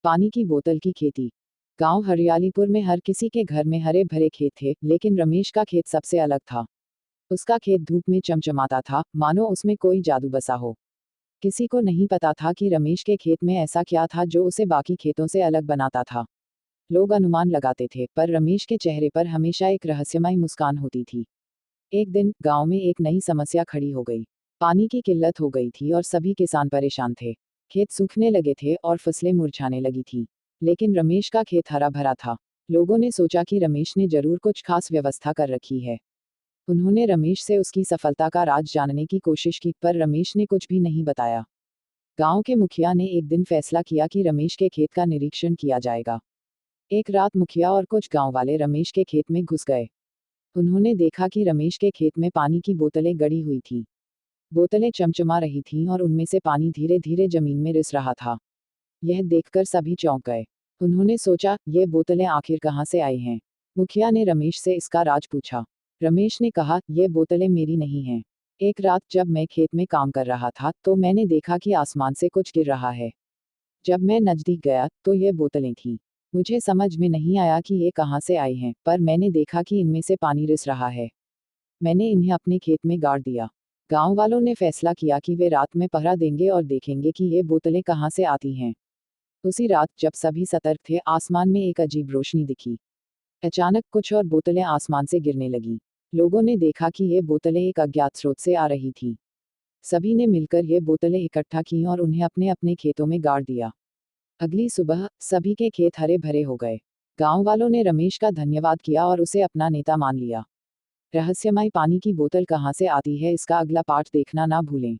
पानी की बोतल की खेती। गांव हरियालीपुर में हर किसी के घर में हरे भरे खेत थे, लेकिन रमेश का खेत सबसे अलग था। उसका खेत धूप में चमचमाता था, मानो उसमें कोई जादू बसा हो। किसी को नहीं पता था कि रमेश के खेत में ऐसा क्या था जो उसे बाकी खेतों से अलग बनाता था। लोग अनुमान लगाते थे, पर रमेश के चेहरे पर हमेशा एक रहस्यमय मुस्कान होती थी। एक दिन गांव में एक नई समस्या खड़ी हो गई। पानी की किल्लत हो गई थी और सभी किसान परेशान थे। खेत सूखने लगे थे और फसलें मुरझाने लगी थी। लेकिन रमेश का खेत हरा भरा था। लोगों ने सोचा कि रमेश ने जरूर कुछ खास व्यवस्था कर रखी है। उन्होंने रमेश से उसकी सफलता का राज जानने की कोशिश की, पर रमेश ने कुछ भी नहीं बताया। गांव के मुखिया ने एक दिन फैसला किया कि रमेश के खेत का निरीक्षण किया जाएगा। एक रात मुखिया और कुछ गांव वाले रमेश के खेत में घुस गए। उन्होंने देखा कि रमेश के खेत में पानी की बोतलें गड़ी हुई थीं। बोतलें चमचमा रही थीं और उनमें से पानी धीरे धीरे जमीन में रिस रहा था। यह देखकर सभी चौंक गए। उन्होंने सोचा, ये बोतलें आखिर कहाँ से आई हैं? मुखिया ने रमेश से इसका राज पूछा। रमेश ने कहा, ये बोतलें मेरी नहीं हैं। एक रात जब मैं खेत में काम कर रहा था, तो मैंने देखा कि आसमान से कुछ गिर रहा है। जब मैं नजदीक गया, तो ये बोतलें थीं। मुझे समझ में नहीं आया कि ये कहाँ से आई हैं, पर मैंने देखा कि इनमें से पानी रिस रहा है। मैंने इन्हें अपने खेत में गाड़ दिया। गांव वालों ने फैसला किया कि वे रात में पहरा देंगे और देखेंगे कि ये बोतलें कहाँ से आती हैं। उसी रात जब सभी सतर्क थे, आसमान में एक अजीब रोशनी दिखी। अचानक कुछ और बोतलें आसमान से गिरने लगीं। लोगों ने देखा कि ये बोतलें एक अज्ञात स्रोत से आ रही थीं। सभी ने मिलकर ये बोतलें इकट्ठा की और उन्हें अपने अपने खेतों में गाड़ दिया। अगली सुबह सभी के खेत हरे भरे हो गए। गांव वालों ने रमेश का धन्यवाद किया और उसे अपना नेता मान लिया। रहस्यमय पानी की बोतल कहाँ से आती है, इसका अगला पार्ट देखना ना भूलें।